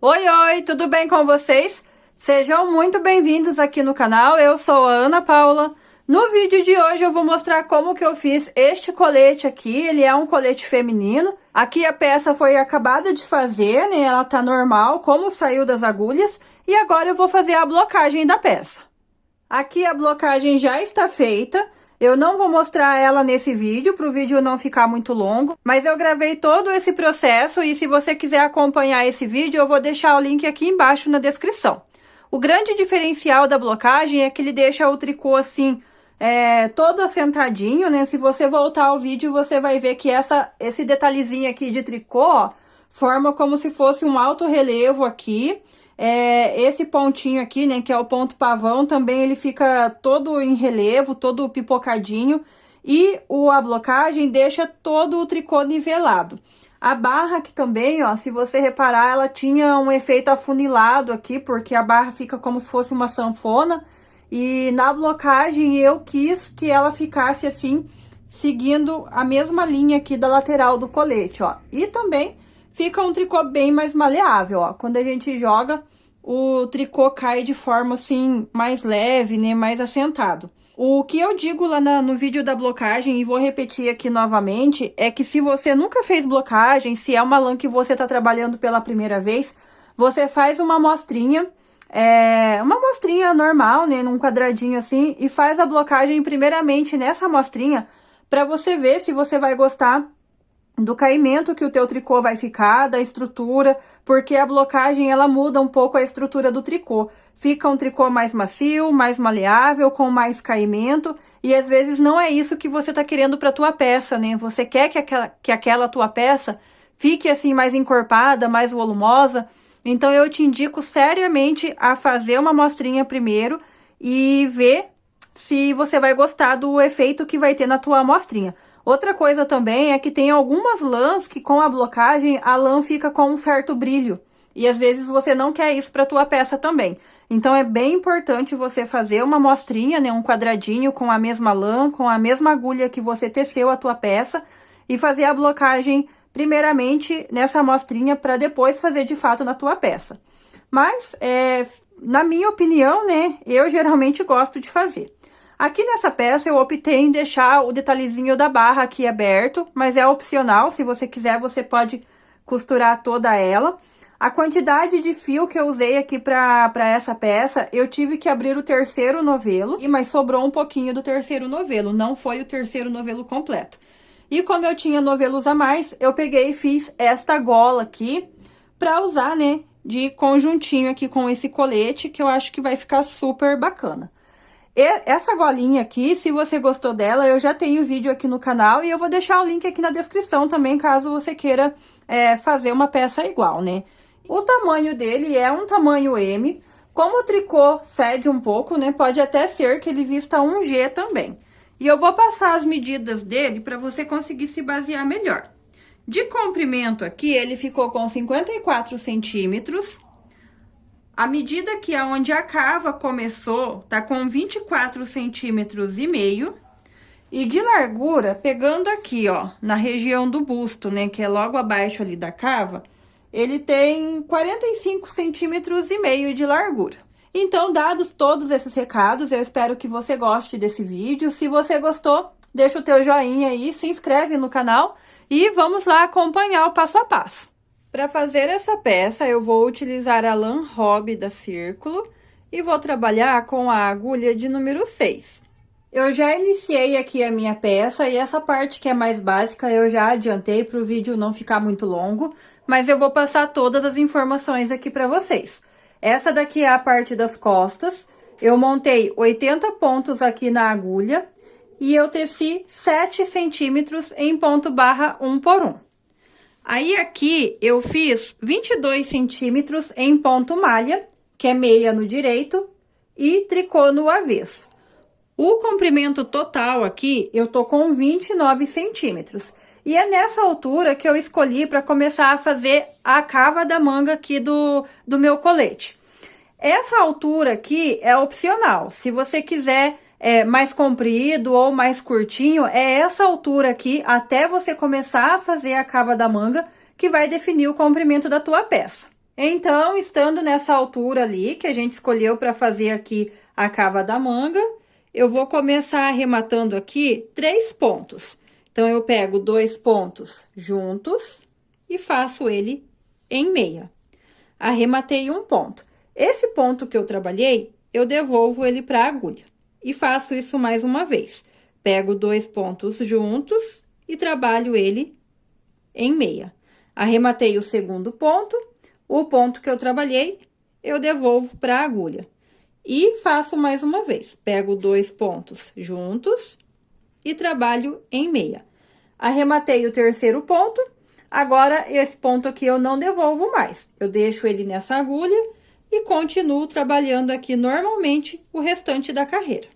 Oi, oi, tudo bem com vocês? Sejam muito bem-vindos aqui no canal, eu sou a Ana Paula. No vídeo de hoje eu vou mostrar como que eu fiz este colete aqui, ele é um colete feminino. Aqui a peça foi acabada de fazer, né, ela tá normal, como saiu das agulhas. E agora eu vou fazer a blocagem da peça. Aqui a blocagem já está feita. Eu não vou mostrar ela nesse vídeo, para o vídeo não ficar muito longo, mas eu gravei todo esse processo e se você quiser acompanhar esse vídeo, eu vou deixar o link aqui embaixo na descrição. O grande diferencial da blocagem é que ele deixa o tricô assim, todo assentadinho, né? Se você voltar ao vídeo, você vai ver que esse detalhezinho aqui de tricô, ó, forma como se fosse um alto relevo aqui. Esse pontinho aqui, né, que é o ponto pavão, também ele fica todo em relevo, todo pipocadinho. E a blocagem deixa todo o tricô nivelado. A barra aqui também, ó, se você reparar, ela tinha um efeito afunilado aqui, porque a barra fica como se fosse uma sanfona. E na blocagem eu quis que ela ficasse assim, seguindo a mesma linha aqui da lateral do colete, ó. E também fica um tricô bem mais maleável, ó. Quando a gente joga, o tricô cai de forma, assim, mais leve, né? Mais assentado. O que eu digo lá no vídeo da blocagem, e vou repetir aqui novamente, é que se você nunca fez blocagem, se é uma lã que você tá trabalhando pela primeira vez, você faz uma amostrinha, uma amostrinha normal, né? Num quadradinho assim, e faz a blocagem primeiramente nessa amostrinha, pra você ver se você vai gostar do caimento que o teu tricô vai ficar, da estrutura, porque a blocagem ela muda um pouco a estrutura do tricô. Fica um tricô mais macio, mais maleável, com mais caimento, e às vezes não é isso que você tá querendo para tua peça, né? Você quer que aquela tua peça fique assim mais encorpada, mais volumosa. Então eu te indico seriamente a fazer uma amostrinha primeiro e ver se você vai gostar do efeito que vai ter na tua amostrinha. Outra coisa também é que tem algumas lãs que com a blocagem a lã fica com um certo brilho. E às vezes você não quer isso para tua peça também. Então é bem importante você fazer uma amostrinha, né, um quadradinho com a mesma lã, com a mesma agulha que você teceu a tua peça. E fazer a blocagem primeiramente nessa amostrinha para depois fazer de fato na tua peça. Mas, na minha opinião, né, eu geralmente gosto de fazer. Aqui nessa peça eu optei em deixar o detalhezinho da barra aqui aberto, mas é opcional, se você quiser você pode costurar toda ela. A quantidade de fio que eu usei aqui para essa peça, eu tive que abrir o terceiro novelo, mas sobrou um pouquinho do terceiro novelo, não foi o terceiro novelo completo. E como eu tinha novelos a mais, eu peguei e fiz esta gola aqui para usar, né, de conjuntinho aqui com esse colete, que eu acho que vai ficar super bacana. Essa golinha aqui, se você gostou dela, eu já tenho vídeo aqui no canal e eu vou deixar o link aqui na descrição também, caso você queira fazer uma peça igual, né? O tamanho dele é um tamanho M, como o tricô cede um pouco, né? Pode até ser que ele vista um G também. E eu vou passar as medidas dele para você conseguir se basear melhor. De comprimento aqui, ele ficou com 54 centímetros. A medida que é onde a cava começou, tá com 24 centímetros e meio. E de largura, pegando aqui, ó, na região do busto, né, que é logo abaixo ali da cava, ele tem 45 centímetros e meio de largura. Então, dados todos esses recados, eu espero que você goste desse vídeo. Se você gostou, deixa o teu joinha aí, se inscreve no canal e vamos lá acompanhar o passo a passo. Para fazer essa peça, eu vou utilizar a lã Hobby da Círculo e vou trabalhar com a agulha de número 6. Eu já iniciei aqui a minha peça e essa parte que é mais básica eu já adiantei para o vídeo não ficar muito longo, mas eu vou passar todas as informações aqui para vocês. Essa daqui é a parte das costas, eu montei 80 pontos aqui na agulha e eu teci 7 centímetros em ponto barra 1 por 1. Aí, aqui, eu fiz 22 centímetros em ponto malha, que é meia no direito, e tricô no avesso. O comprimento total aqui, eu tô com 29 centímetros. E é nessa altura que eu escolhi para começar a fazer a cava da manga aqui do meu colete. Essa altura aqui é opcional. Se você quiser mais comprido ou mais curtinho, é essa altura aqui, até você começar a fazer a cava da manga, que vai definir o comprimento da tua peça. Então, estando nessa altura ali, que a gente escolheu para fazer aqui a cava da manga, eu vou começar arrematando aqui 3 pontos. Então, eu pego 2 pontos juntos e faço ele em meia. Arrematei um ponto. Esse ponto que eu trabalhei, eu devolvo ele para a agulha. E faço isso mais uma vez. Pego 2 pontos juntos e trabalho ele em meia. Arrematei o segundo ponto, o ponto que eu trabalhei, eu devolvo para a agulha. E faço mais uma vez. Pego 2 pontos juntos e trabalho em meia. Arrematei o terceiro ponto, agora esse ponto aqui eu não devolvo mais. Eu deixo ele nessa agulha e continuo trabalhando aqui normalmente o restante da carreira.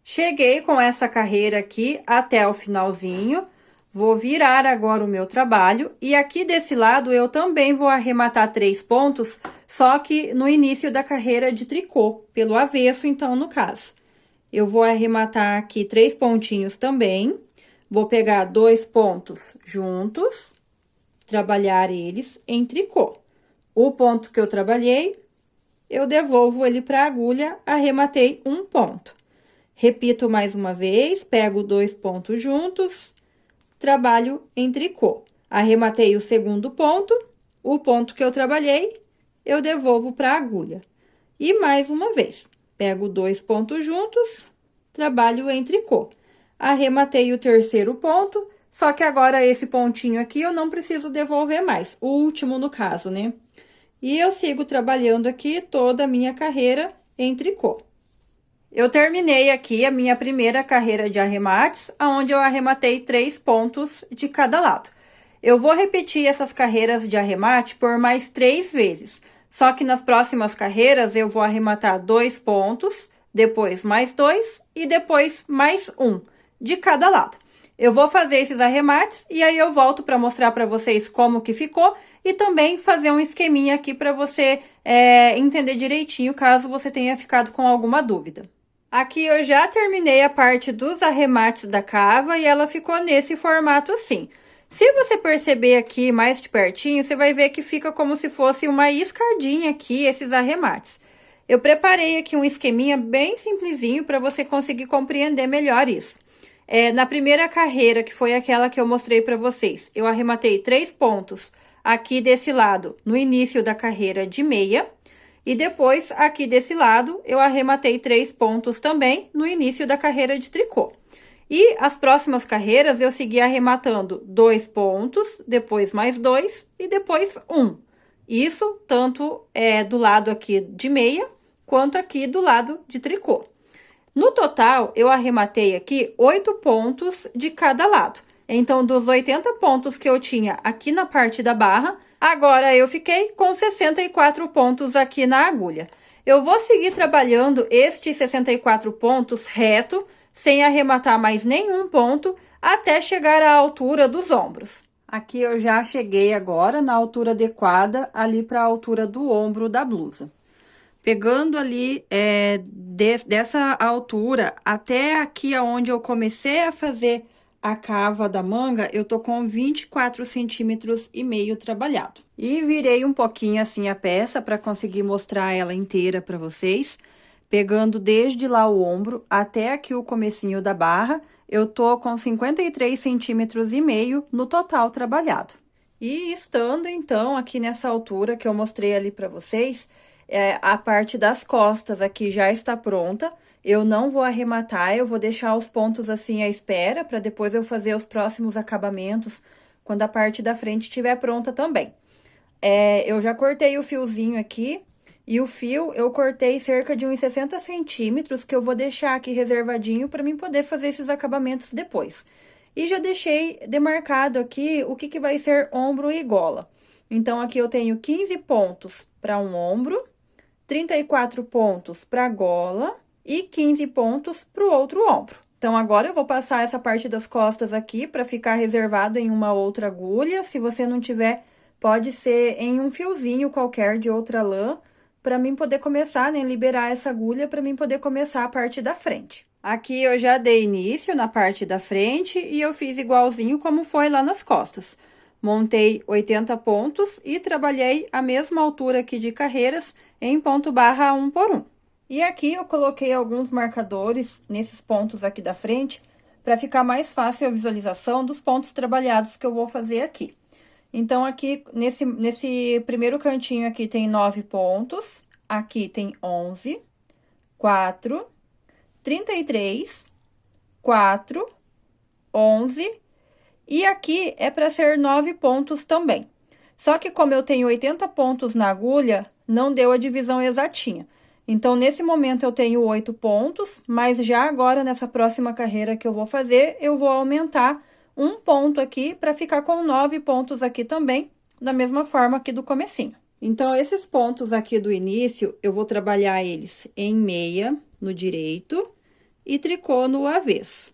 Cheguei com essa carreira aqui até o finalzinho. Vou virar agora o meu trabalho e aqui desse lado eu também vou arrematar 3 pontos, só que no início da carreira de tricô, pelo avesso então no caso. Eu vou arrematar aqui 3 pontinhos também, vou pegar 2 pontos juntos, trabalhar eles em tricô. O ponto que eu trabalhei, eu devolvo ele para a agulha, arrematei um ponto. Repito mais uma vez, pego 2 pontos juntos, trabalho em tricô. Arrematei o segundo ponto, o ponto que eu trabalhei, eu devolvo para a agulha. E mais uma vez, pego 2 pontos juntos, trabalho em tricô. Arrematei o terceiro ponto, só que agora esse pontinho aqui eu não preciso devolver mais, o último no caso, né? E eu sigo trabalhando aqui toda a minha carreira em tricô. Eu terminei aqui a minha primeira carreira de arremates, onde eu arrematei 3 pontos de cada lado. Eu vou repetir essas carreiras de arremate por mais 3 vezes, só que nas próximas carreiras eu vou arrematar 2 pontos, depois mais 2 e depois mais 1 de cada lado. Eu vou fazer esses arremates e aí eu volto para mostrar para vocês como que ficou e também fazer um esqueminha aqui para você entender direitinho, caso você tenha ficado com alguma dúvida. Aqui eu já terminei a parte dos arremates da cava e ela ficou nesse formato assim. Se você perceber aqui mais de pertinho, você vai ver que fica como se fosse uma escadinha aqui, esses arremates. Eu preparei aqui um esqueminha bem simplesinho para você conseguir compreender melhor isso. Na primeira carreira, que foi aquela que eu mostrei para vocês, eu arrematei 3 pontos aqui desse lado, no início da carreira de meia. E depois, aqui desse lado, eu arrematei 3 pontos também no início da carreira de tricô. E as próximas carreiras, eu segui arrematando 2 pontos, depois mais 2 e depois 1. Isso tanto do lado aqui de meia, quanto aqui do lado de tricô. No total, eu arrematei aqui 8 pontos de cada lado. Então, dos 80 pontos que eu tinha aqui na parte da barra, agora eu fiquei com 64 pontos aqui na agulha. Eu vou seguir trabalhando estes 64 pontos reto, sem arrematar mais nenhum ponto, até chegar à altura dos ombros. Aqui eu já cheguei agora na altura adequada, ali para a altura do ombro da blusa. Pegando ali dessa altura até aqui onde eu comecei a fazer a cava da manga, eu tô com 24 centímetros e meio trabalhado. E virei um pouquinho assim a peça para conseguir mostrar ela inteira para vocês. Pegando desde lá o ombro até aqui o comecinho da barra, eu tô com 53 centímetros e meio no total trabalhado. E estando então aqui nessa altura que eu mostrei ali para vocês, a parte das costas aqui já está pronta. Eu não vou arrematar, eu vou deixar os pontos assim à espera, para depois eu fazer os próximos acabamentos, quando a parte da frente estiver pronta também. Eu já cortei o fiozinho aqui, e o fio eu cortei cerca de uns 60 centímetros, que eu vou deixar aqui reservadinho para mim poder fazer esses acabamentos depois. E já deixei demarcado aqui o que vai ser ombro e gola. Então, aqui eu tenho 15 pontos para um ombro, 34 pontos para gola e 15 pontos para o outro ombro. Então, agora eu vou passar essa parte das costas aqui para ficar reservado em uma outra agulha. Se você não tiver, pode ser em um fiozinho qualquer de outra lã, para mim poder começar, né, liberar essa agulha para mim poder começar a parte da frente. Aqui eu já dei início na parte da frente e eu fiz igualzinho como foi lá nas costas. Montei 80 pontos e trabalhei a mesma altura aqui de carreiras em ponto barra 1 por 1. E aqui eu coloquei alguns marcadores nesses pontos aqui da frente, para ficar mais fácil a visualização dos pontos trabalhados que eu vou fazer aqui. Então, aqui, nesse primeiro cantinho aqui tem 9 pontos, aqui tem 11, 4, 33, 4, 11, e aqui é para ser 9 pontos também. Só que como eu tenho 80 pontos na agulha, não deu a divisão exatinha. Então, nesse momento, eu tenho 8 pontos, mas já agora, nessa próxima carreira que eu vou fazer, eu vou aumentar um ponto aqui para ficar com 9 pontos aqui também, da mesma forma aqui do comecinho. Então, esses pontos aqui do início, eu vou trabalhar eles em meia no direito e tricô no avesso.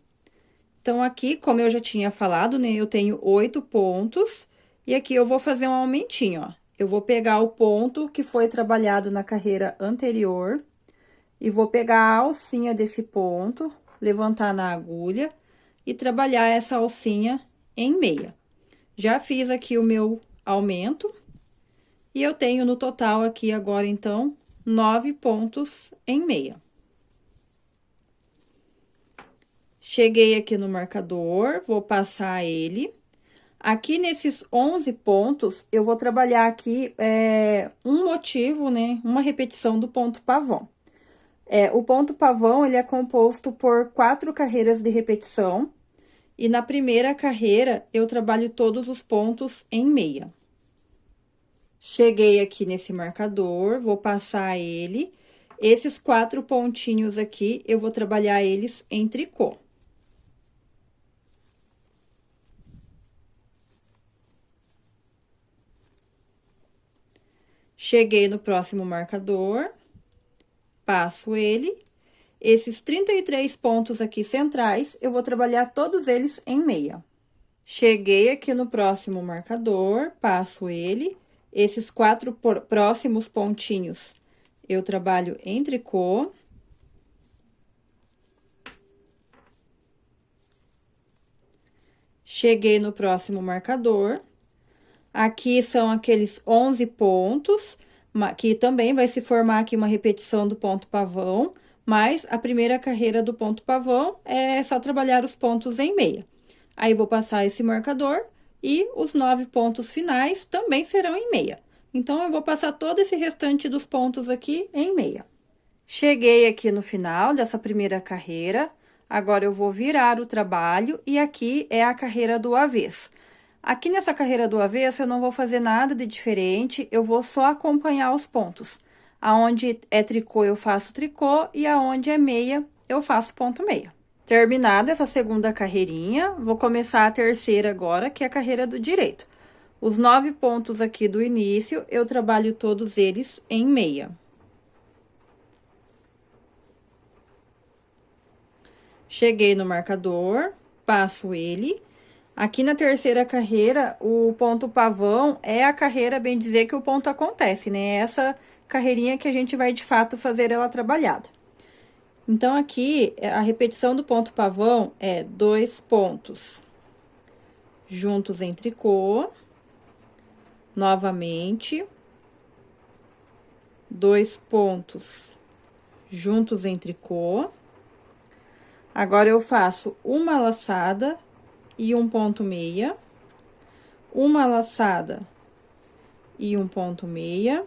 Então, aqui, como eu já tinha falado, né, eu tenho 8 pontos e aqui eu vou fazer um aumentinho, ó. Eu vou pegar o ponto que foi trabalhado na carreira anterior e vou pegar a alcinha desse ponto, levantar na agulha e trabalhar essa alcinha em meia. Já fiz aqui o meu aumento e eu tenho no total aqui agora, então, 9 pontos em meia. Cheguei aqui no marcador, vou passar ele. Aqui, nesses 11 pontos, eu vou trabalhar aqui um motivo, né? Uma repetição do ponto pavão. O ponto pavão, ele é composto por 4 carreiras de repetição. E na primeira carreira, eu trabalho todos os pontos em meia. Cheguei aqui nesse marcador, vou passar ele. Esses 4 pontinhos aqui, eu vou trabalhar eles em tricô. Cheguei no próximo marcador, passo ele. Esses 33 pontos aqui centrais, eu vou trabalhar todos eles em meia. Cheguei aqui no próximo marcador, passo ele. Esses 4 próximos pontinhos, eu trabalho em tricô. Cheguei no próximo marcador. Aqui são aqueles 11 pontos, que também vai se formar aqui uma repetição do ponto pavão, mas a primeira carreira do ponto pavão é só trabalhar os pontos em meia. Aí, vou passar esse marcador e os 9 pontos finais também serão em meia. Então, eu vou passar todo esse restante dos pontos aqui em meia. Cheguei aqui no final dessa primeira carreira, agora eu vou virar o trabalho e aqui é a carreira do avesso. Aqui nessa carreira do avesso, eu não vou fazer nada de diferente, eu vou só acompanhar os pontos. Aonde é tricô, eu faço tricô, e aonde é meia, eu faço ponto meia. Terminada essa segunda carreirinha, vou começar a terceira agora, que é a carreira do direito. Os 9 pontos aqui do início, eu trabalho todos eles em meia. Cheguei no marcador, passo ele. Aqui na terceira carreira, o ponto pavão é a carreira, bem dizer, que o ponto acontece, né? Essa carreirinha que a gente vai, de fato, fazer ela trabalhada. Então, aqui, a repetição do ponto pavão é 2 pontos juntos em tricô. Novamente. 2 pontos juntos em tricô. Agora, eu faço uma laçada e um ponto meia, uma laçada e um ponto meia,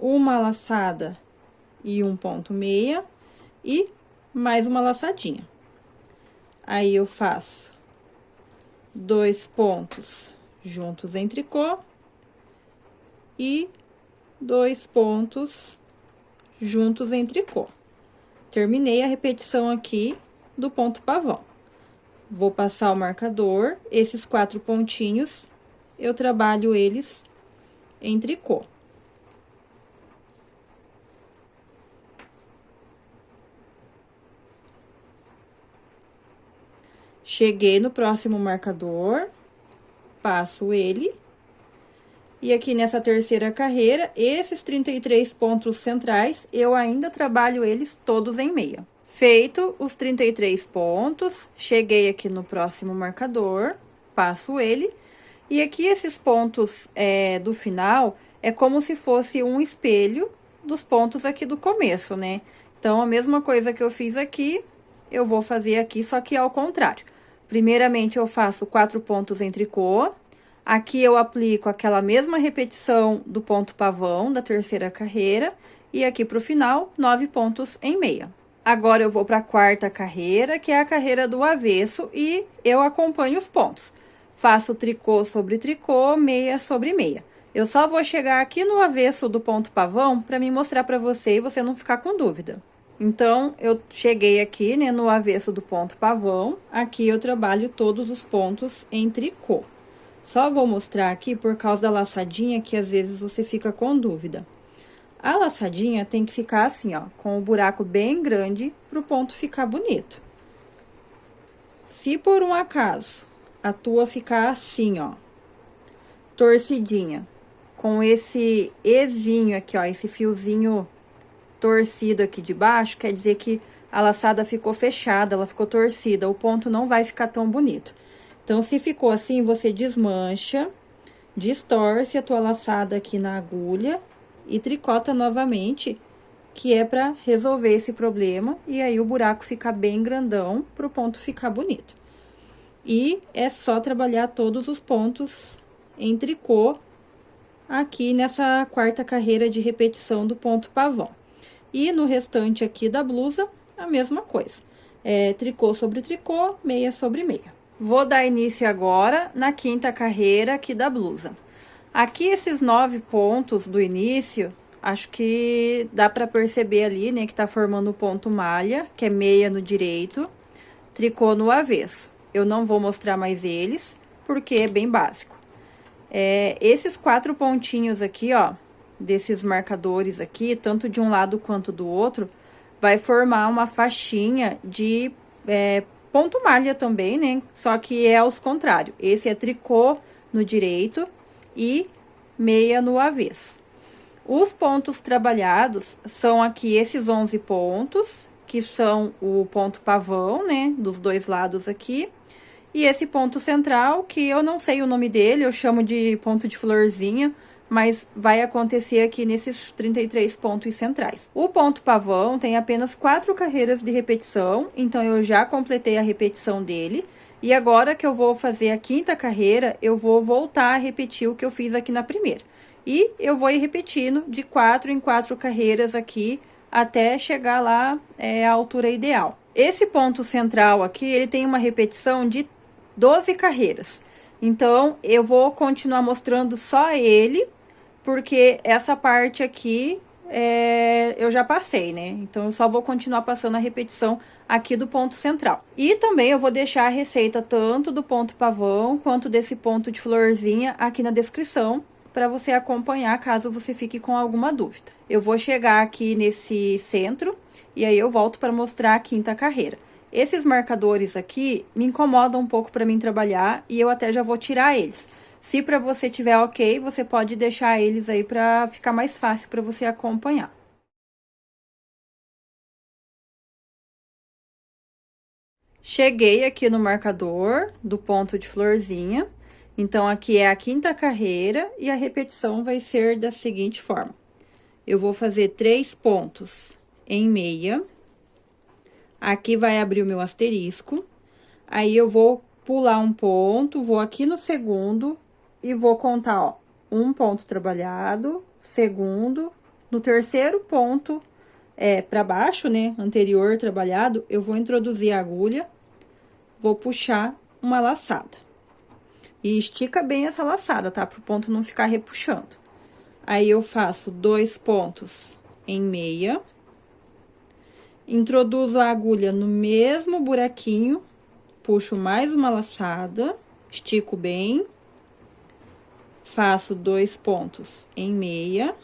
uma laçada e um ponto meia, e mais uma laçadinha. Aí, eu faço 2 pontos juntos em tricô e 2 pontos juntos em tricô. Terminei a repetição aqui do ponto pavão. Vou passar o marcador, esses 4 pontinhos, eu trabalho eles em tricô. Cheguei no próximo marcador, passo ele. E aqui nessa terceira carreira, esses 33 pontos centrais, eu ainda trabalho eles todos em meia. Feito os 33 pontos, cheguei aqui no próximo marcador, passo ele. E aqui esses pontos do final é como se fosse um espelho dos pontos aqui do começo, né? Então, a mesma coisa que eu fiz aqui, eu vou fazer aqui, só que ao contrário. Primeiramente, eu faço 4 pontos em tricô. Aqui eu aplico aquela mesma repetição do ponto pavão da terceira carreira. E aqui pro final, 9 pontos em meia. Agora, eu vou para a quarta carreira, que é a carreira do avesso, e eu acompanho os pontos. Faço tricô sobre tricô, meia sobre meia. Eu só vou chegar aqui no avesso do ponto pavão para me mostrar para você e você não ficar com dúvida. Então, eu cheguei aqui, né, no avesso do ponto pavão. Aqui eu trabalho todos os pontos em tricô. Só vou mostrar aqui por causa da laçadinha, que às vezes você fica com dúvida. A laçadinha tem que ficar assim, ó, com o buraco bem grande pro ponto ficar bonito. Se por um acaso a tua ficar assim, ó, torcidinha, com esse ezinho aqui, ó, esse fiozinho torcido aqui de baixo, quer dizer que a laçada ficou fechada, ela ficou torcida, o ponto não vai ficar tão bonito. Então, se ficou assim, você desmancha, distorce a tua laçada aqui na agulha e tricota novamente, que é pra resolver esse problema, e aí o buraco fica bem grandão pro ponto ficar bonito. E é só trabalhar todos os pontos em tricô aqui nessa quarta carreira de repetição do ponto pavão. E no restante aqui da blusa, a mesma coisa. Tricô sobre tricô, meia sobre meia. Vou dar início agora na quinta carreira aqui da blusa. Aqui esses 9 pontos do início, acho que dá pra perceber ali, né, que tá formando o ponto malha, que é meia no direito, tricô no avesso. Eu não vou mostrar mais eles, porque é bem básico. Esses 4 pontinhos aqui, ó, desses marcadores aqui, tanto de um lado quanto do outro, vai formar uma faixinha de ponto malha também, né? Só que é aos contrários. Esse é tricô no direito e meia no avesso. Os pontos trabalhados são aqui esses 11 pontos, que são o ponto pavão, né? Dos dois lados aqui. E esse ponto central, que eu não sei o nome dele, eu chamo de ponto de florzinha, mas vai acontecer aqui nesses 33 pontos centrais. O ponto pavão tem apenas 4 carreiras de repetição, então eu já completei a repetição dele. E agora que eu vou fazer a quinta carreira, eu vou voltar a repetir o que eu fiz aqui na primeira. E eu vou ir repetindo de 4 em 4 carreiras aqui, até chegar lá à altura ideal. Esse ponto central aqui, ele tem uma repetição de 12 carreiras. Então, eu vou continuar mostrando só ele, porque essa parte aqui eu já passei, né? Então, eu só vou continuar passando a repetição aqui do ponto central. E também eu vou deixar a receita tanto do ponto pavão, quanto desse ponto de florzinha aqui na descrição, para você acompanhar caso você fique com alguma dúvida. Eu vou chegar aqui nesse centro, e aí eu volto para mostrar a quinta carreira. Esses marcadores aqui me incomodam um pouco para mim trabalhar e eu até já vou tirar eles. Se para você tiver ok, você pode deixar eles aí para ficar mais fácil para você acompanhar. Cheguei aqui no marcador do ponto de florzinha. Então, aqui é a quinta carreira e a repetição vai ser da seguinte forma. Eu vou fazer 3 pontos em meia. Aqui vai abrir o meu asterisco, aí eu vou pular um ponto, vou aqui no segundo e vou contar, ó, um ponto trabalhado, segundo, no terceiro ponto, pra baixo, né, anterior trabalhado, eu vou introduzir a agulha, vou puxar uma laçada. E estica bem essa laçada, tá? Pro ponto não ficar repuxando. Aí, eu faço 2 pontos em meia. Introduzo a agulha no mesmo buraquinho, puxo mais uma laçada, estico bem, faço 2 pontos em meia,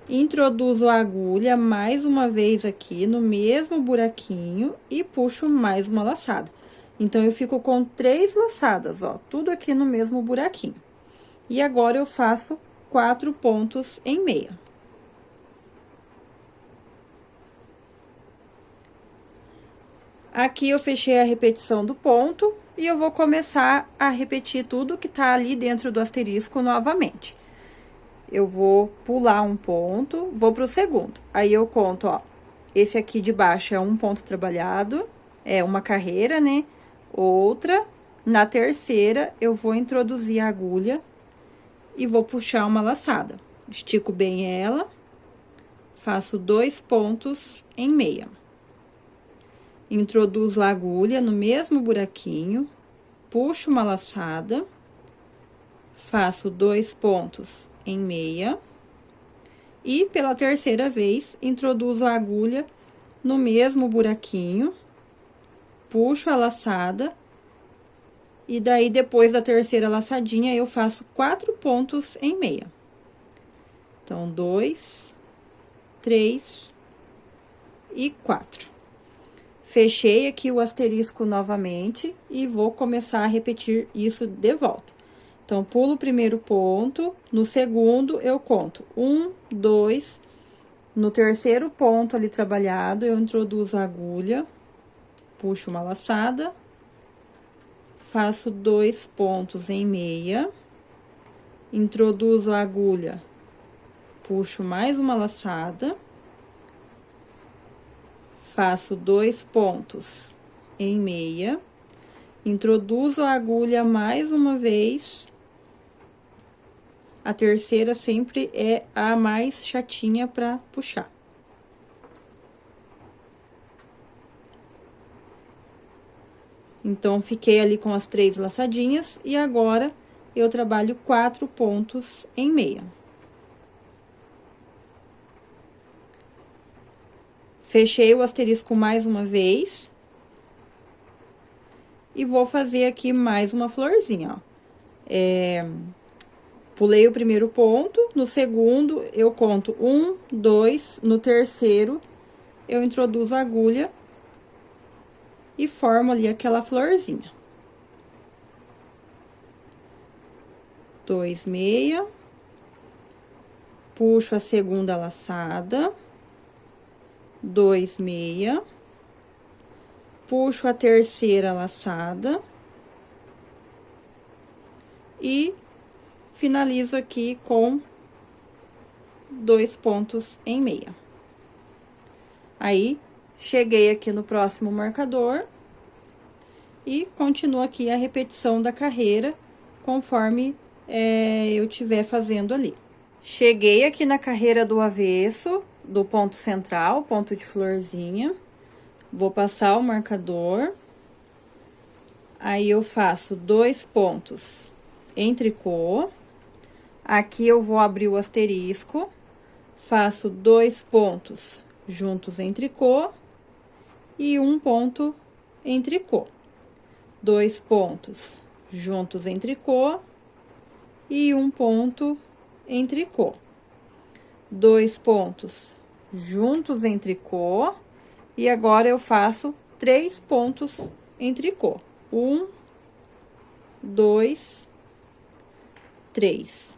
introduzo a agulha mais uma vez aqui no mesmo buraquinho e puxo mais uma laçada. Então, eu fico com 3 laçadas, ó, tudo aqui no mesmo buraquinho. E agora, eu faço 4 pontos em meia. Aqui, eu fechei a repetição do ponto, e eu vou começar a repetir tudo que tá ali dentro do asterisco novamente. Eu vou pular um ponto, vou pro segundo. Aí, eu conto, ó, esse aqui de baixo é um ponto trabalhado, é uma carreira, né? Outra, na terceira, eu vou introduzir a agulha e vou puxar uma laçada. Estico bem ela, faço 2 pontos em meia. Introduzo a agulha no mesmo buraquinho, puxo uma laçada, faço 2 pontos em meia. E, pela terceira vez, introduzo a agulha no mesmo buraquinho, puxo a laçada, e daí, depois da terceira laçadinha, eu faço 4 pontos em meia. Então, 2, 3 e 4. Fechei aqui o asterisco novamente e vou começar a repetir isso de volta. Então, pulo o primeiro ponto, no segundo eu conto 1, 2, no terceiro ponto ali trabalhado, eu introduzo a agulha, puxo uma laçada, faço 2 pontos em meia, introduzo a agulha, puxo mais uma laçada, faço 2 pontos em meia, introduzo a agulha mais uma vez. A terceira sempre é a mais chatinha para puxar. Então, fiquei ali com as 3 laçadinhas e agora eu trabalho 4 pontos em meia. Fechei o asterisco mais uma vez. E vou fazer aqui mais uma florzinha, ó. Pulei o primeiro ponto, no segundo eu conto 1, 2, no terceiro eu introduzo a agulha e formo ali aquela florzinha. 2 meia, puxo a segunda laçada, 2 meia, puxo a terceira laçada e finalizo aqui com 2 pontos em meia. Aí, cheguei aqui no próximo marcador e continuo aqui a repetição da carreira, conforme eu estiver fazendo ali. Cheguei aqui na carreira do avesso, do ponto central, ponto de florzinha, vou passar o marcador, aí eu faço 2 pontos em tricô. Aqui eu vou abrir o asterisco, faço 2 pontos juntos em tricô e 1 ponto em tricô. 2 pontos juntos em tricô e 1 ponto em tricô. 2 pontos juntos em tricô e agora eu faço 3 pontos em tricô. 1, 2, 3.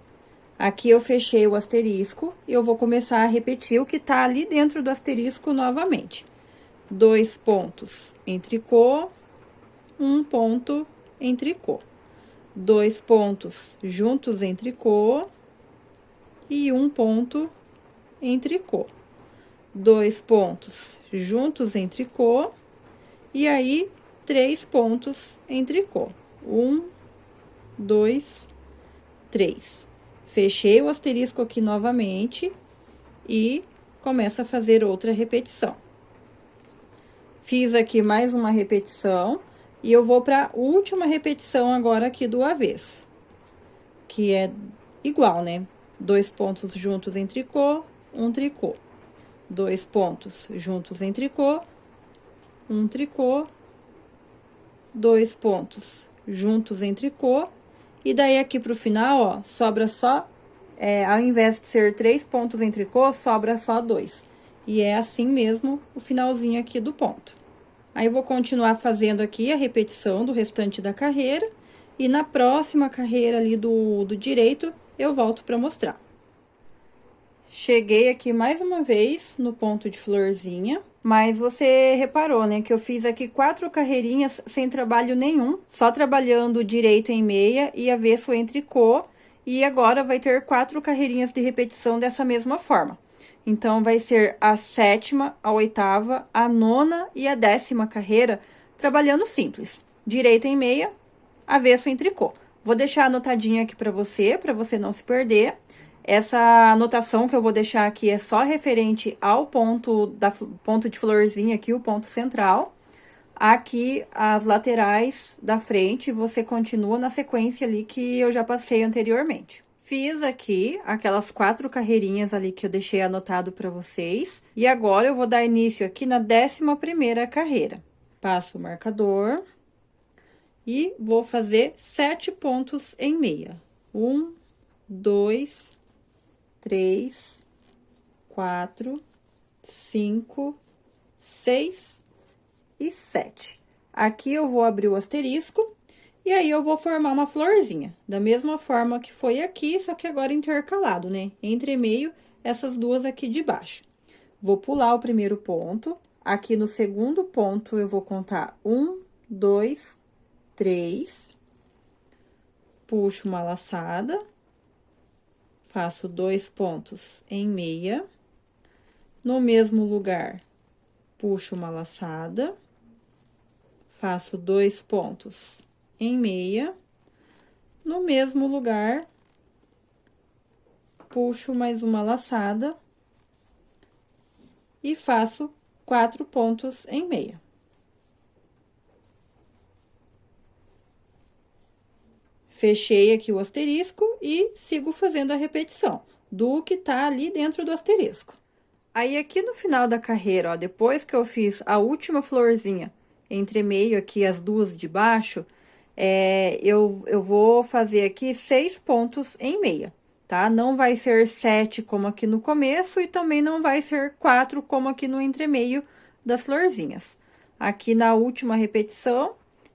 Aqui eu fechei o asterisco e eu vou começar a repetir o que tá ali dentro do asterisco novamente. 2 pontos em tricô, 1 ponto em tricô. 2 pontos juntos em tricô e 1 ponto em tricô. 2 pontos juntos em tricô e aí 3 pontos em tricô. 1, 2, 3. Fechei o asterisco aqui novamente e começo a fazer outra repetição. Fiz aqui mais uma repetição e eu vou para a última repetição agora aqui do avesso, que é igual, né? 2 pontos juntos em tricô, 1 tricô. 2 pontos juntos em tricô, 1 tricô. 2 pontos juntos em tricô. E daí, aqui pro final, ó, sobra só, ao invés de ser 3 pontos em tricô, sobra só 2. E é assim mesmo o finalzinho aqui do ponto. Aí, eu vou continuar fazendo aqui a repetição do restante da carreira. E na próxima carreira ali do direito, eu volto pra mostrar. Cheguei aqui mais uma vez no ponto de florzinha. Mas você reparou, né, que eu fiz aqui 4 carreirinhas sem trabalho nenhum, só trabalhando direito em meia e avesso em tricô, e agora vai ter 4 carreirinhas de repetição dessa mesma forma. Então, vai ser a 7ª, a 8ª, a 9ª e a 10ª carreira, trabalhando simples. Direito em meia, avesso em tricô. Vou deixar anotadinho aqui para você não se perder. Essa anotação que eu vou deixar aqui é só referente ao ponto de florzinha aqui, o ponto central. Aqui, as laterais da frente, você continua na sequência ali que eu já passei anteriormente. Fiz aqui aquelas 4 carreirinhas ali que eu deixei anotado para vocês. E agora, eu vou dar início aqui na 11ª carreira. Passo o marcador e vou fazer 7 pontos em meia. 1, 2, 3, 4, 5, 6 e 7. Aqui eu vou abrir o asterisco e aí eu vou formar uma florzinha, da mesma forma que foi aqui, só que agora intercalado, né? Entre meio, essas duas aqui de baixo. Vou pular o primeiro ponto, aqui no segundo ponto eu vou contar 1, 2, 3, puxo uma laçada, faço 2 pontos em meia, no mesmo lugar, puxo uma laçada, faço 2 pontos em meia, no mesmo lugar, puxo mais uma laçada e faço 4 pontos em meia. Fechei aqui o asterisco e sigo fazendo a repetição do que tá ali dentro do asterisco. Aí, aqui no final da carreira, ó, depois que eu fiz a última florzinha, entre meio aqui as duas de baixo, eu vou fazer aqui 6 pontos em meia, tá? Não vai ser 7 como aqui no começo e também não vai ser 4 como aqui no entremeio das florzinhas. Aqui na última repetição,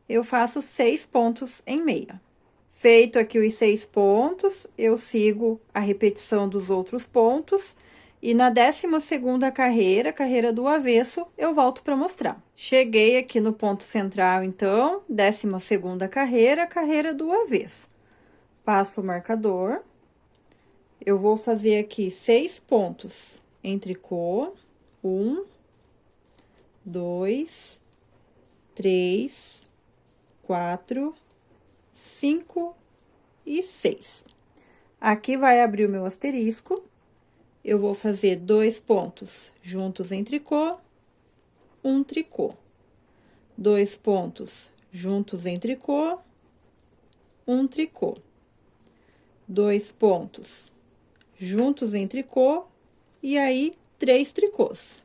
eu faço 6 pontos em meia. Feito aqui os 6 pontos, eu sigo a repetição dos outros pontos. E na 12ª carreira, carreira do avesso, eu volto para mostrar. Cheguei aqui no ponto central, então, 12ª carreira, carreira do avesso. Passo o marcador. Eu vou fazer aqui 6 pontos em tricô. 1, 2, 3, 4, 5 e 6. Aqui vai abrir o meu asterisco. Eu vou fazer 2 pontos juntos em tricô, 1 tricô. 2 pontos juntos em tricô, 1 tricô. 2 pontos juntos em tricô, e aí 3 tricôs.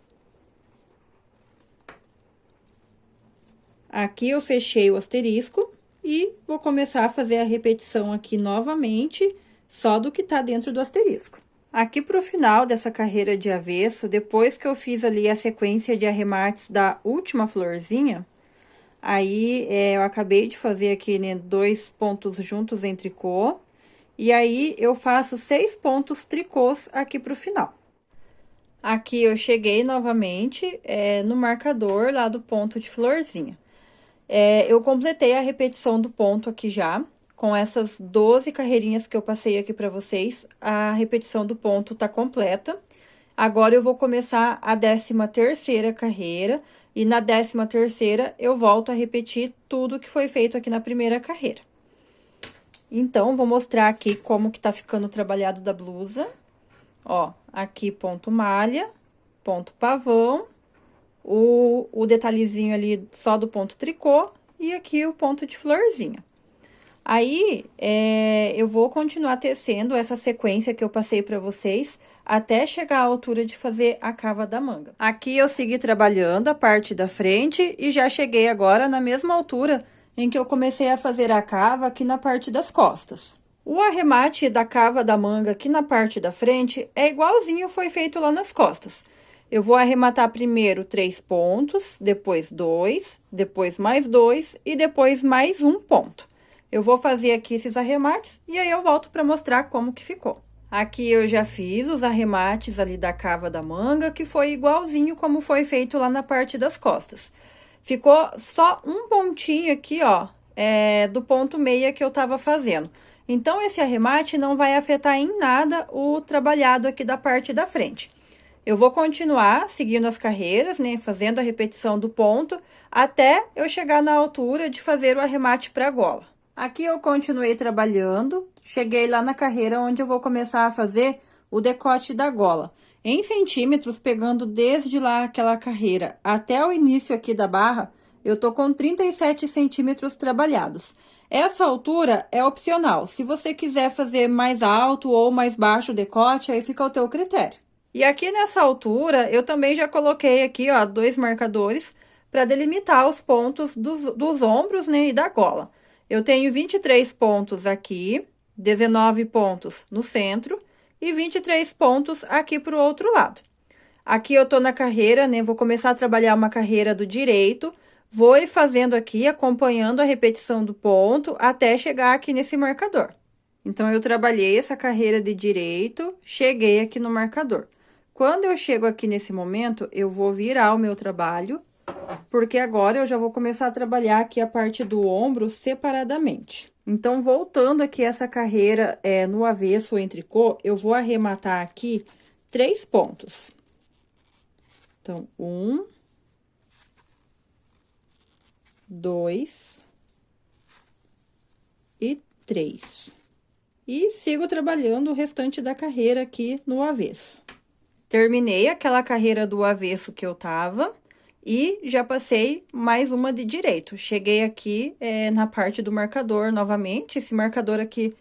Aqui eu fechei o asterisco e vou começar a fazer a repetição aqui novamente, só do que tá dentro do asterisco. Aqui pro final dessa carreira de avesso, depois que eu fiz ali a sequência de arremates da última florzinha, aí eu acabei de fazer aqui, né, 2 pontos juntos em tricô, e aí eu faço 6 pontos tricôs aqui pro final. Aqui eu cheguei novamente no marcador lá do ponto de florzinha. Eu completei a repetição do ponto aqui já. Com essas 12 carreirinhas que eu passei aqui para vocês, a repetição do ponto tá completa. Agora, eu vou começar a 13ª carreira, e na 13ª eu volto a repetir tudo que foi feito aqui na primeira carreira. Então, vou mostrar aqui como que tá ficando trabalhado da blusa. Ó, aqui ponto malha, ponto pavão, o detalhezinho ali só do ponto tricô, e aqui o ponto de florzinha. Aí, eu vou continuar tecendo essa sequência que eu passei para vocês, até chegar à altura de fazer a cava da manga. Aqui, eu segui trabalhando a parte da frente e já cheguei agora na mesma altura em que eu comecei a fazer a cava aqui na parte das costas. O arremate da cava da manga aqui na parte da frente é igualzinho foi feito lá nas costas. Eu vou arrematar primeiro 3 pontos, depois 2, depois mais 2 e depois mais 1 ponto. Eu vou fazer aqui esses arremates e aí eu volto para mostrar como que ficou. Aqui eu já fiz os arremates ali da cava da manga, que foi igualzinho como foi feito lá na parte das costas. Ficou só um pontinho aqui, ó, do ponto meia que eu tava fazendo. Então, esse arremate não vai afetar em nada o trabalhado aqui da parte da frente. Eu vou continuar seguindo as carreiras, né, fazendo a repetição do ponto, até eu chegar na altura de fazer o arremate para a gola. Aqui eu continuei trabalhando, cheguei lá na carreira onde eu vou começar a fazer o decote da gola. Em centímetros, pegando desde lá aquela carreira até o início aqui da barra, eu tô com 37 centímetros trabalhados. Essa altura é opcional, se você quiser fazer mais alto ou mais baixo o decote, aí fica ao teu critério. E aqui nessa altura, eu também já coloquei aqui, ó, 2 marcadores para delimitar os pontos dos ombros, né, e da gola. Eu tenho 23 pontos aqui, 19 pontos no centro e 23 pontos aqui pro outro lado. Aqui eu tô na carreira, né, vou começar a trabalhar uma carreira do direito, vou ir fazendo aqui, acompanhando a repetição do ponto, até chegar aqui nesse marcador. Então, eu trabalhei essa carreira de direito, cheguei aqui no marcador. Quando eu chego aqui nesse momento, eu vou virar o meu trabalho, porque agora eu já vou começar a trabalhar aqui a parte do ombro separadamente. Então, voltando aqui essa carreira no avesso ou em tricô, eu vou arrematar aqui 3 pontos. Então, 1, 2 e 3. E sigo trabalhando o restante da carreira aqui no avesso. Terminei aquela carreira do avesso que eu tava e já passei mais uma de direito. Cheguei aqui na parte do marcador novamente. Esse marcador aqui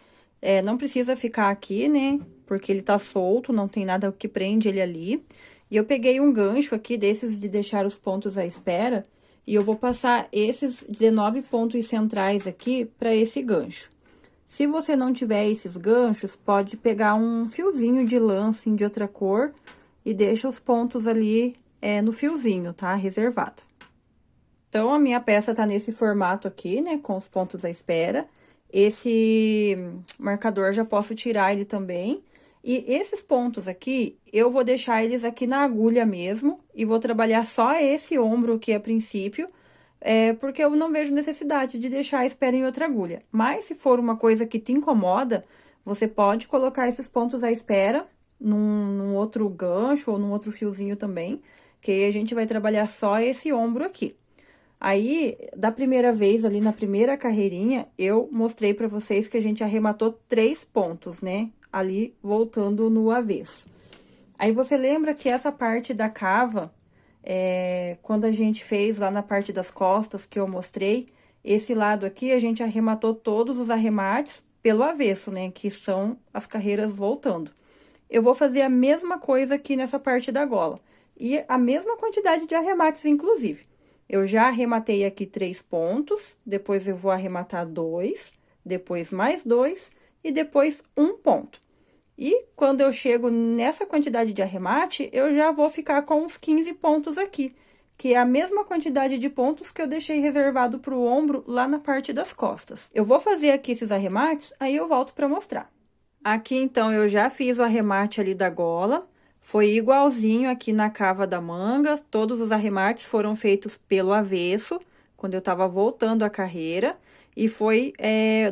não precisa ficar aqui, né? Porque ele tá solto, não tem nada que prende ele ali. E eu peguei um gancho aqui desses de deixar os pontos à espera. E eu vou passar esses 19 pontos centrais aqui para esse gancho. Se você não tiver esses ganchos, pode pegar um fiozinho de lã, assim, de outra cor, e deixa os pontos ali no fiozinho, tá? Reservado. Então, a minha peça tá nesse formato aqui, né? Com os pontos à espera. Esse marcador, já posso tirar ele também. E esses pontos aqui, eu vou deixar eles aqui na agulha mesmo, e vou trabalhar só esse ombro aqui a princípio, porque eu não vejo necessidade de deixar a espera em outra agulha. Mas, se for uma coisa que te incomoda, você pode colocar esses pontos à espera num outro gancho ou num outro fiozinho também, que aí a gente vai trabalhar só esse ombro aqui. Aí, da primeira vez, ali na primeira carreirinha, eu mostrei pra vocês que a gente arrematou 3 pontos, né? Ali, voltando no avesso. Aí, você lembra que essa parte da cava, quando a gente fez lá na parte das costas, que eu mostrei, esse lado aqui, a gente arrematou todos os arremates pelo avesso, né? Que são as carreiras voltando. Eu vou fazer a mesma coisa aqui nessa parte da gola. E a mesma quantidade de arremates, inclusive. Eu já arrematei aqui 3 pontos, depois eu vou arrematar 2, depois mais 2 e depois 1 ponto. E quando eu chego nessa quantidade de arremate, eu já vou ficar com uns 15 pontos aqui, que é a mesma quantidade de pontos que eu deixei reservado para o ombro lá na parte das costas. Eu vou fazer aqui esses arremates, aí eu volto para mostrar. Aqui, então, eu já fiz o arremate ali da gola, foi igualzinho aqui na cava da manga, todos os arremates foram feitos pelo avesso, quando eu tava voltando a carreira, e foi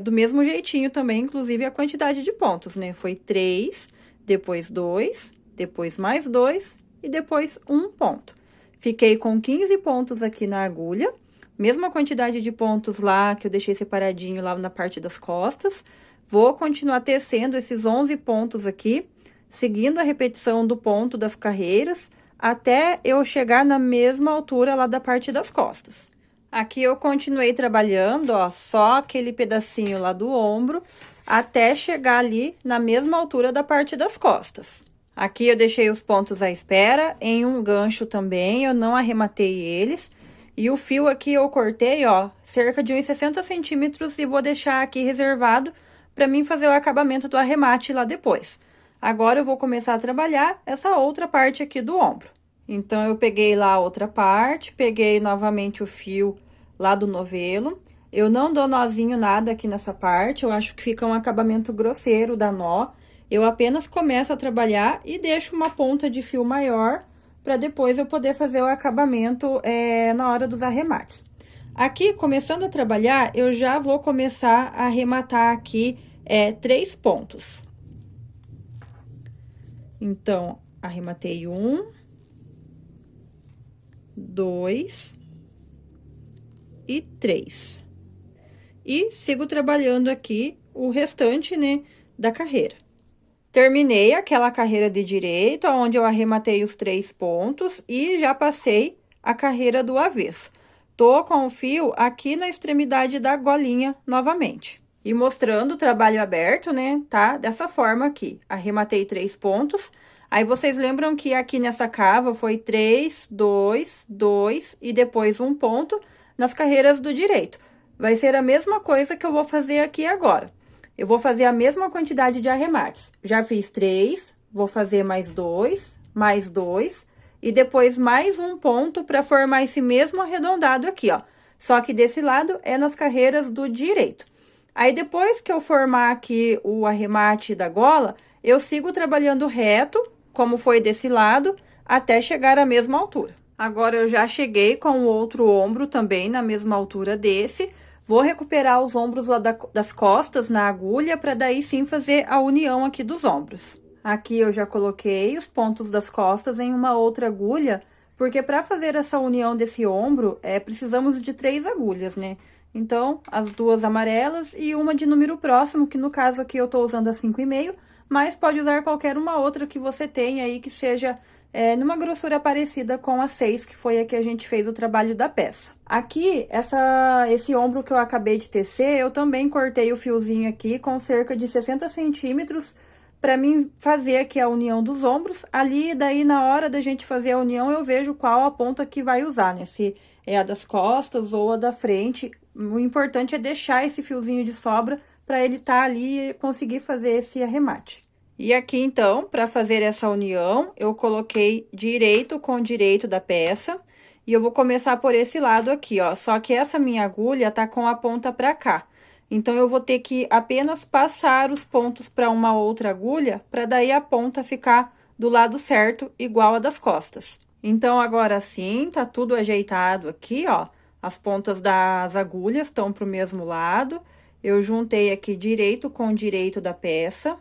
do mesmo jeitinho também, inclusive a quantidade de pontos, né? Foi 3, depois 2, depois mais 2 e depois 1 ponto. Fiquei com 15 pontos aqui na agulha, mesma quantidade de pontos lá que eu deixei separadinho lá na parte das costas. Vou continuar tecendo esses 11 pontos aqui, seguindo a repetição do ponto das carreiras, até eu chegar na mesma altura lá da parte das costas. Aqui eu continuei trabalhando, ó, só aquele pedacinho lá do ombro, até chegar ali na mesma altura da parte das costas. Aqui eu deixei os pontos à espera, em um gancho também, eu não arrematei eles. E o fio aqui eu cortei, ó, cerca de uns 60 centímetros e vou deixar aqui reservado para mim fazer o acabamento do arremate lá depois. Agora, eu vou começar a trabalhar essa outra parte aqui do ombro. Então, eu peguei lá a outra parte, peguei novamente o fio lá do novelo. Eu não dou nozinho nada aqui nessa parte, eu acho que fica um acabamento grosseiro da nó. eu apenas começo a trabalhar e deixo uma ponta de fio maior para depois eu poder fazer o acabamento na hora dos arremates. Aqui, começando a trabalhar, eu já vou começar a arrematar aqui 3 pontos. Então, arrematei 1, 2 e 3. E sigo trabalhando aqui o restante, né, da carreira. Terminei aquela carreira de direito, onde eu arrematei os 3 pontos e já passei a carreira do avesso. Tô com o fio aqui na extremidade da golinha novamente. E mostrando o trabalho aberto, né, tá? Dessa forma aqui. Arrematei 3 pontos. Aí, vocês lembram que aqui nessa cava foi 3, 2, 2 e depois um ponto nas carreiras do direito. Vai ser a mesma coisa que eu vou fazer aqui agora. Eu vou fazer a mesma quantidade de arremates. Já fiz 3, vou fazer mais 2 e depois mais um ponto para formar esse mesmo arredondado aqui, ó. Só que desse lado é nas carreiras do direito. Aí, depois que eu formar aqui o arremate da gola, eu sigo trabalhando reto, como foi desse lado, até chegar à mesma altura. Agora, eu já cheguei com o outro ombro também na mesma altura desse. Vou recuperar os ombros lá das costas na agulha, para daí sim fazer a união aqui dos ombros. Aqui eu já coloquei os pontos das costas em uma outra agulha, porque para fazer essa união desse ombro, precisamos de 3 agulhas, né? Então, as 2 amarelas e uma de número próximo, que no caso aqui eu tô usando a 5,5, mas pode usar qualquer uma outra que você tenha aí que seja numa grossura parecida com a 6, que foi a que a gente fez o trabalho da peça. Aqui, esse ombro que eu acabei de tecer, eu também cortei o fiozinho aqui com cerca de 60 centímetros, para mim fazer aqui a união dos ombros. Ali, daí, na hora da gente fazer a união, eu vejo qual a ponta que vai usar, né? Se é a das costas ou a da frente. O importante é deixar esse fiozinho de sobra para ele estar ali e conseguir fazer esse arremate. E aqui, então, para fazer essa união, eu coloquei direito com direito da peça. E eu vou começar por esse lado aqui, ó. Só que essa minha agulha tá com a ponta pra cá. Então, eu vou ter que apenas passar os pontos para uma outra agulha, para daí a ponta ficar do lado certo, igual a das costas. Então, agora sim, tá tudo ajeitado aqui, ó. As pontas das agulhas estão pro mesmo lado. Eu juntei aqui direito com direito da peça.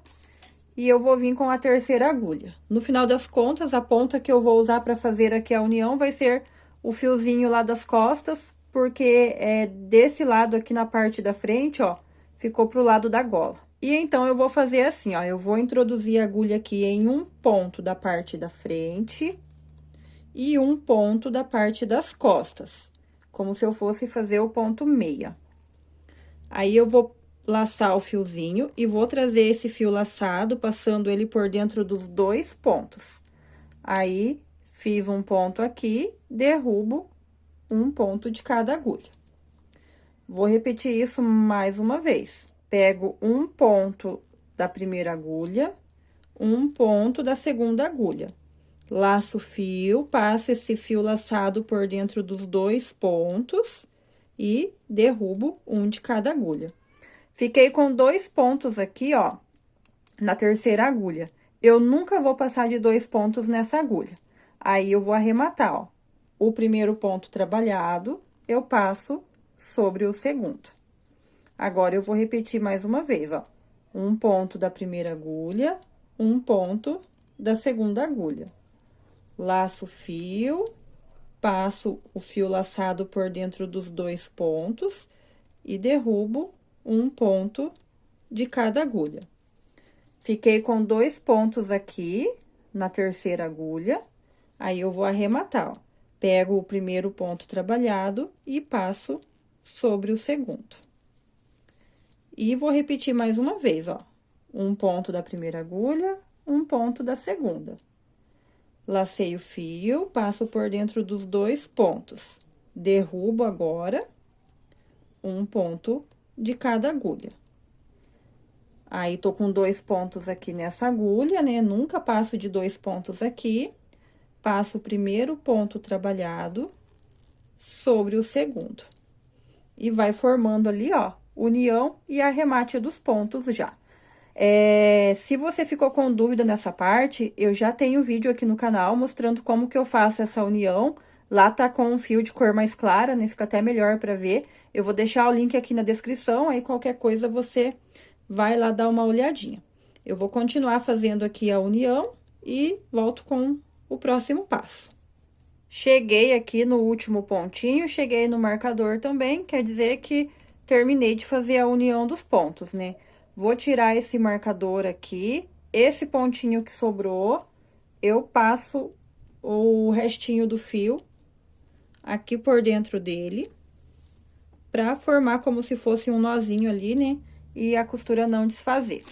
E eu vou vir com a terceira agulha. No final das contas, a ponta que eu vou usar para fazer aqui a união vai ser o fiozinho lá das costas, porque desse lado aqui na parte da frente, ó, ficou pro lado da gola. E então, eu vou fazer assim, ó, eu vou introduzir a agulha aqui em um ponto da parte da frente e um ponto da parte das costas, como se eu fosse fazer o ponto meia. Aí, eu vou laçar o fiozinho e vou trazer esse fio laçado, passando ele por dentro dos 2 pontos. Aí, fiz um ponto aqui, derrubo um ponto de cada agulha. Vou repetir isso mais uma vez. Pego um ponto da primeira agulha, um ponto da segunda agulha. Laço o fio, passo esse fio laçado por dentro dos 2 pontos e derrubo um de cada agulha. Fiquei com 2 pontos aqui, ó, na terceira agulha. Eu nunca vou passar de 2 pontos nessa agulha. Aí, eu vou arrematar, ó. O primeiro ponto trabalhado, eu passo sobre o segundo. Agora, eu vou repetir mais uma vez, ó. Um ponto da primeira agulha, um ponto da segunda agulha. Laço o fio, passo o fio laçado por dentro dos 2 pontos e derrubo um ponto de cada agulha. Fiquei com 2 pontos aqui na terceira agulha, aí eu vou arrematar, ó. Pego o primeiro ponto trabalhado e passo sobre o segundo. E vou repetir mais uma vez, ó. Um ponto da primeira agulha, um ponto da segunda. Lacei o fio, passo por dentro dos 2 pontos. Derrubo agora um ponto de cada agulha. Aí, tô com 2 pontos aqui nessa agulha, né? Nunca passo de 2 pontos aqui. Passo o primeiro ponto trabalhado sobre o segundo. E vai formando ali, ó, união e arremate dos pontos já. Se você ficou com dúvida nessa parte, eu já tenho vídeo aqui no canal mostrando como que eu faço essa união. Lá tá com um fio de cor mais clara, né? Fica até melhor pra ver. Eu vou deixar o link aqui na descrição, aí qualquer coisa você vai lá dar uma olhadinha. Eu vou continuar fazendo aqui a união e volto com o próximo passo. Cheguei aqui no último pontinho, cheguei no marcador também, quer dizer que terminei de fazer a união dos pontos, né? Vou tirar esse marcador aqui, esse pontinho que sobrou, eu passo o restinho do fio aqui por dentro dele, pra formar como se fosse um nozinho ali, né? E a costura não desfazer.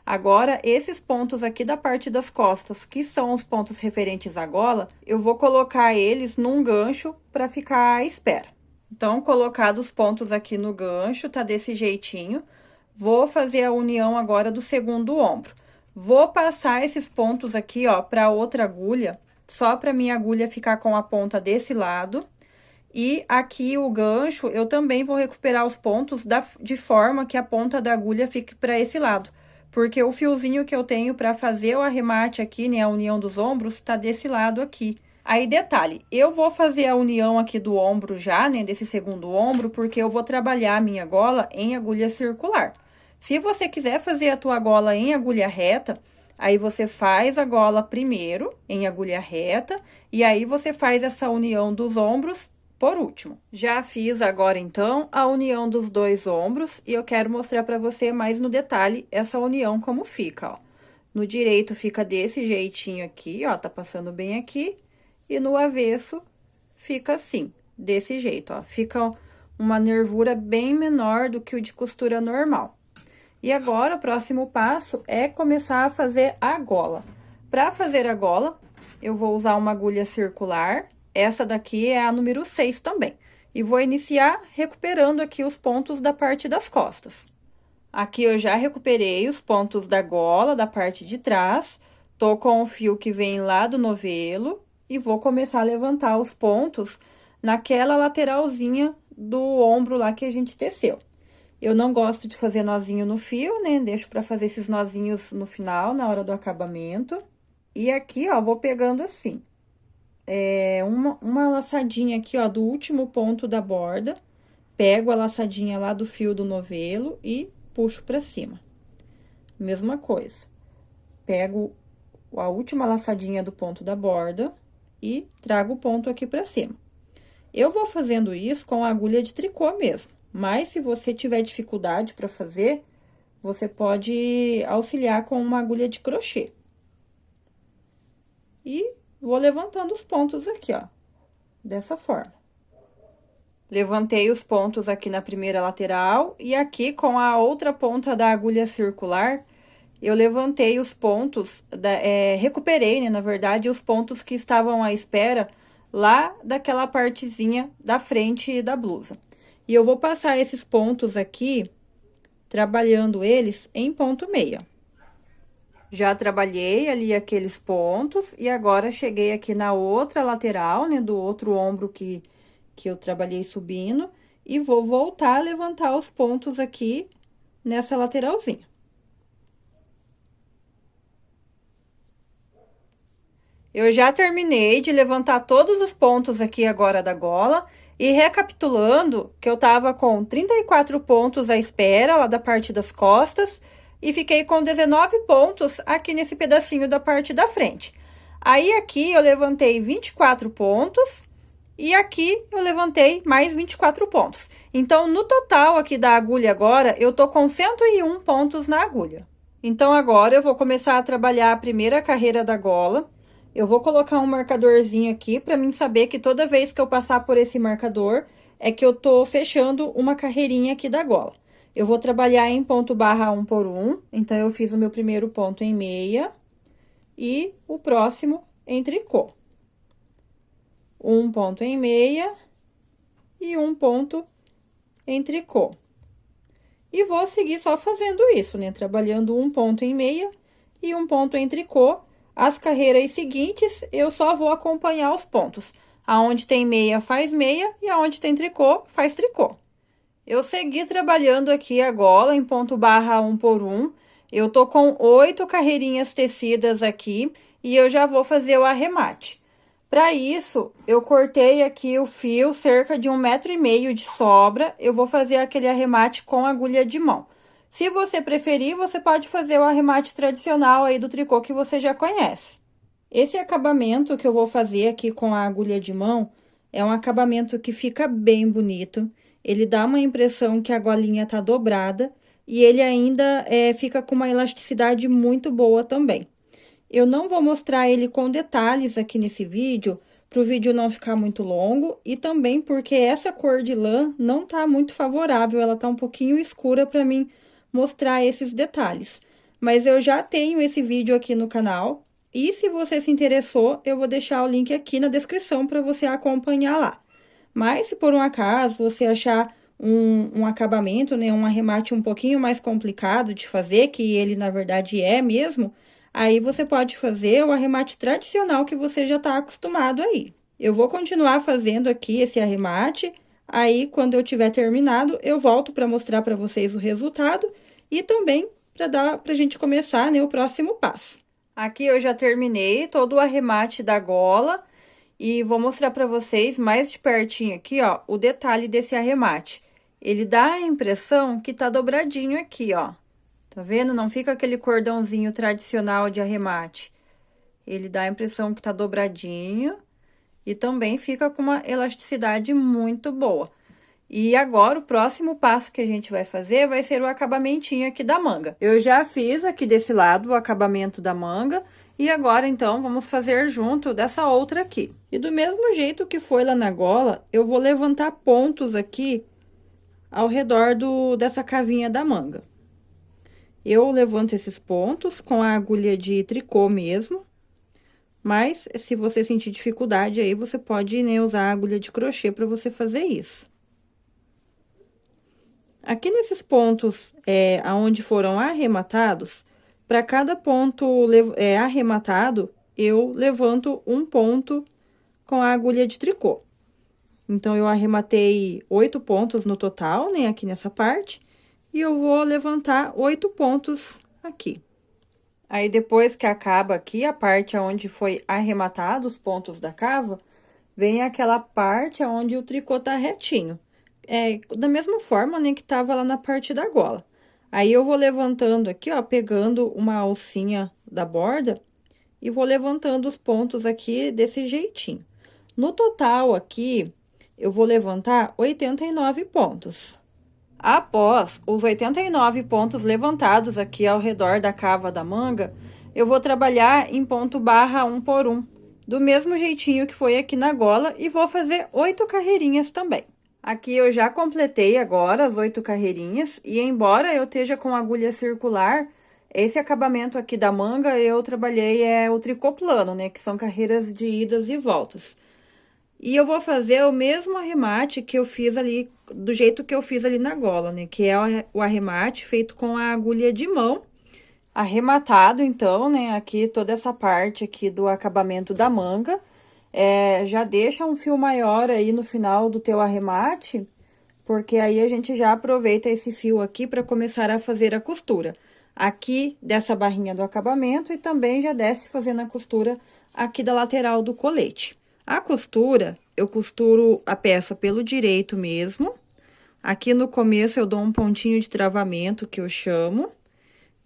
Agora, esses pontos aqui da parte das costas, que são os pontos referentes à gola, eu vou colocar eles num gancho pra ficar à espera. Então, colocados os pontos aqui no gancho, tá desse jeitinho. Vou fazer a união agora do segundo ombro. Vou passar esses pontos aqui, ó, pra outra agulha, só pra minha agulha ficar com a ponta desse lado. E aqui o gancho, eu também vou recuperar os pontos de forma que a ponta da agulha fique pra esse lado. Porque o fiozinho que eu tenho pra fazer o arremate aqui, né, a união dos ombros, tá desse lado aqui. Aí, detalhe, eu vou fazer a união aqui do ombro já, né, desse segundo ombro, porque eu vou trabalhar a minha gola em agulha circular. Se você quiser fazer a tua gola em agulha reta, aí você faz a gola primeiro em agulha reta, e aí você faz essa união dos ombros por último. Já fiz agora, então, a união dos dois ombros, e eu quero mostrar pra você mais no detalhe essa união como fica, ó. No direito fica desse jeitinho aqui, ó, tá passando bem aqui, e no avesso fica assim, desse jeito, ó. Fica uma nervura bem menor do que o de costura normal. E agora, o próximo passo é começar a fazer a gola. Pra fazer a gola, eu vou usar uma agulha circular. Essa daqui é a número 6 também. E vou iniciar recuperando aqui os pontos da parte das costas. Aqui eu já recuperei os pontos da gola, da parte de trás. Tô com o fio que vem lá do novelo e vou começar a levantar os pontos naquela lateralzinha do ombro lá que a gente teceu. Eu não gosto de fazer nozinho no fio, né? Deixo pra fazer esses nozinhos no final, na hora do acabamento. E aqui, ó, vou pegando assim. Uma laçadinha aqui, ó, do último ponto da borda. Pego a laçadinha lá do fio do novelo e puxo pra cima. Mesma coisa. Pego a última laçadinha do ponto da borda e trago o ponto aqui pra cima. Eu vou fazendo isso com a agulha de tricô mesmo, mas se você tiver dificuldade pra fazer, você pode auxiliar com uma agulha de crochê. E vou levantando os pontos aqui, ó, dessa forma. Levantei os pontos aqui na primeira lateral e aqui com a outra ponta da agulha circular, eu levantei os pontos, recuperei, né, na verdade, os pontos que estavam à espera lá daquela partezinha da frente da blusa. E eu vou passar esses pontos aqui, trabalhando eles em ponto meia. Já trabalhei ali aqueles pontos e agora cheguei aqui na outra lateral, né, do outro ombro que eu trabalhei subindo, e vou voltar a levantar os pontos aqui nessa lateralzinha. Eu já terminei de levantar todos os pontos aqui agora da gola, e recapitulando, que eu tava com 34 pontos à espera, lá da parte das costas, e fiquei com 19 pontos aqui nesse pedacinho da parte da frente. Aí, aqui, eu levantei 24 pontos, e aqui eu levantei mais 24 pontos. Então, no total aqui da agulha agora, eu tô com 101 pontos na agulha. Então, agora, eu vou começar a trabalhar a primeira carreira da gola. Eu vou colocar um marcadorzinho aqui pra mim saber que toda vez que eu passar por esse marcador, é que eu tô fechando uma carreirinha aqui da gola. Eu vou trabalhar em ponto barra 1 por 1, então, eu fiz o meu primeiro ponto em meia e o próximo em tricô. Um ponto em meia e um ponto em tricô. E vou seguir só fazendo isso, né? Trabalhando um ponto em meia e um ponto em tricô. As carreiras seguintes, eu só vou acompanhar os pontos. Aonde tem meia, faz meia, e aonde tem tricô, faz tricô. Eu segui trabalhando aqui a gola em ponto barra 1 por 1. Eu tô com 8 carreirinhas tecidas aqui e eu já vou fazer o arremate. Para isso, eu cortei aqui o fio cerca de 1,5 m de sobra. Eu vou fazer aquele arremate com agulha de mão. Se você preferir, você pode fazer o arremate tradicional aí do tricô que você já conhece. Esse acabamento que eu vou fazer aqui com a agulha de mão é um acabamento que fica bem bonito. Ele dá uma impressão que a golinha tá dobrada e ele ainda fica com uma elasticidade muito boa também. Eu não vou mostrar ele com detalhes aqui nesse vídeo, para o vídeo não ficar muito longo, e também porque essa cor de lã não tá muito favorável, ela tá um pouquinho escura para mim mostrar esses detalhes. Mas eu já tenho esse vídeo aqui no canal, e se você se interessou, eu vou deixar o link aqui na descrição para você acompanhar lá. Mas se por um acaso você achar um acabamento, né, um arremate um pouquinho mais complicado de fazer, que ele na verdade é mesmo, aí você pode fazer o arremate tradicional que você já está acostumado aí. Eu vou continuar fazendo aqui esse arremate, aí quando eu tiver terminado, eu volto para mostrar para vocês o resultado e também para a gente começar, né, o próximo passo. Aqui eu já terminei todo o arremate da gola e vou mostrar para vocês mais de pertinho aqui, ó, o detalhe desse arremate. Ele dá a impressão que tá dobradinho aqui, ó. Tá vendo? Não fica aquele cordãozinho tradicional de arremate. Ele dá a impressão que tá dobradinho e também fica com uma elasticidade muito boa. E agora, o próximo passo que a gente vai fazer vai ser o acabamentinho aqui da manga. Eu já fiz aqui desse lado o acabamento da manga e agora, então, vamos fazer junto dessa outra aqui. E do mesmo jeito que foi lá na gola, eu vou levantar pontos aqui ao redor dessa cavinha da manga. Eu levanto esses pontos com a agulha de tricô mesmo, mas se você sentir dificuldade aí, você pode, né, usar a agulha de crochê para você fazer isso. Aqui nesses pontos aonde foram arrematados, para cada ponto arrematado, eu levanto um ponto com a agulha de tricô. Então, eu arrematei 8 pontos no total, né, aqui nessa parte, e eu vou levantar 8 pontos aqui. Aí, depois que acaba aqui a parte onde foi arrematado os pontos da cava, vem aquela parte onde o tricô tá retinho. Da mesma forma, né, que tava lá na parte da gola. Aí, eu vou levantando aqui, ó, pegando uma alcinha da borda e vou levantando os pontos aqui desse jeitinho. No total aqui, eu vou levantar 89 pontos. Após os 89 pontos levantados aqui ao redor da cava da manga, eu vou trabalhar em ponto barra 1 por 1, do mesmo jeitinho que foi aqui na gola, e vou fazer 8 carreirinhas também. Aqui eu já completei agora as 8 carreirinhas, e embora eu esteja com agulha circular, esse acabamento aqui da manga eu trabalhei o tricô plano, né, que são carreiras de idas e voltas. E eu vou fazer o mesmo arremate que eu fiz ali, do jeito que eu fiz ali na gola, né? Que é o arremate feito com a agulha de mão. Arrematado, então, né? Aqui, toda essa parte aqui do acabamento da manga. Já deixa um fio maior aí no final do teu arremate, porque aí a gente já aproveita esse fio aqui para começar a fazer a costura. Aqui, dessa barrinha do acabamento, e também já desce fazendo a costura aqui da lateral do colete. A costura, eu costuro a peça pelo direito mesmo. Aqui no começo eu dou um pontinho de travamento, que eu chamo.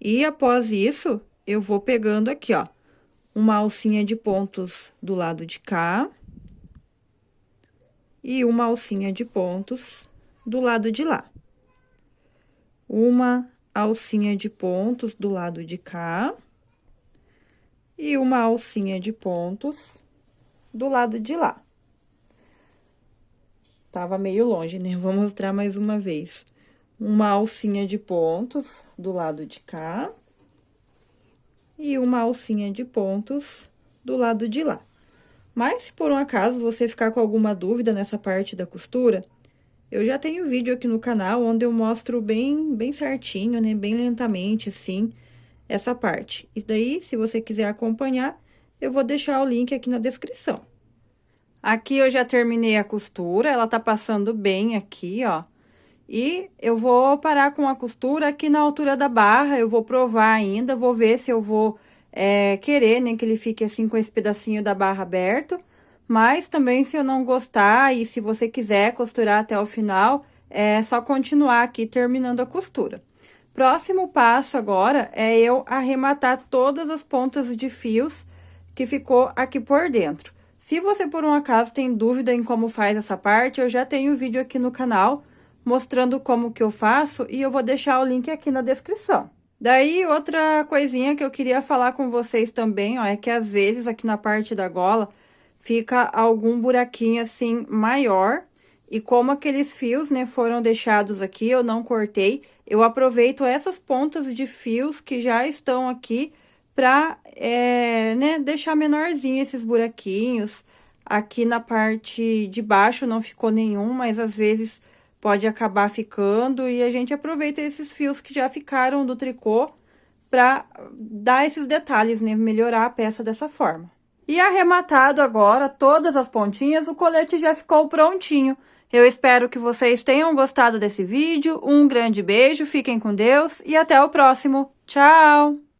E após isso, eu vou pegando aqui, ó, uma alcinha de pontos do lado de cá. E uma alcinha de pontos do lado de lá. Uma alcinha de pontos do lado de cá. E uma alcinha de pontos do lado de lá. Tava meio longe, né? Vou mostrar mais uma vez. Uma alcinha de pontos do lado de cá. E uma alcinha de pontos do lado de lá. Mas, se por um acaso você ficar com alguma dúvida nessa parte da costura, eu já tenho vídeo aqui no canal onde eu mostro bem certinho, né? Bem lentamente, assim, essa parte. E daí, se você quiser acompanhar, eu vou deixar o link aqui na descrição. Aqui eu já terminei a costura, ela tá passando bem aqui, ó. E eu vou parar com a costura aqui na altura da barra, eu vou provar ainda, vou ver se eu vou querer, né, que ele fique assim com esse pedacinho da barra aberto. Mas também se eu não gostar e se você quiser costurar até o final, é só continuar aqui terminando a costura. Próximo passo agora é eu arrematar todas as pontas de fios que ficou aqui por dentro. Se você por um acaso tem dúvida em como faz essa parte, eu já tenho um vídeo aqui no canal mostrando como que eu faço e eu vou deixar o link aqui na descrição. Daí, outra coisinha que eu queria falar com vocês também, ó, é que às vezes aqui na parte da gola fica algum buraquinho assim maior. E como aqueles fios, né, foram deixados aqui, eu não cortei, eu aproveito essas pontas de fios que já estão aqui pra, né, deixar menorzinho esses buraquinhos. Aqui na parte de baixo não ficou nenhum, mas às vezes pode acabar ficando. E a gente aproveita esses fios que já ficaram do tricô pra dar esses detalhes, né, melhorar a peça dessa forma. E arrematado agora todas as pontinhas, o colete já ficou prontinho. Eu espero que vocês tenham gostado desse vídeo. Um grande beijo, fiquem com Deus e até o próximo. Tchau!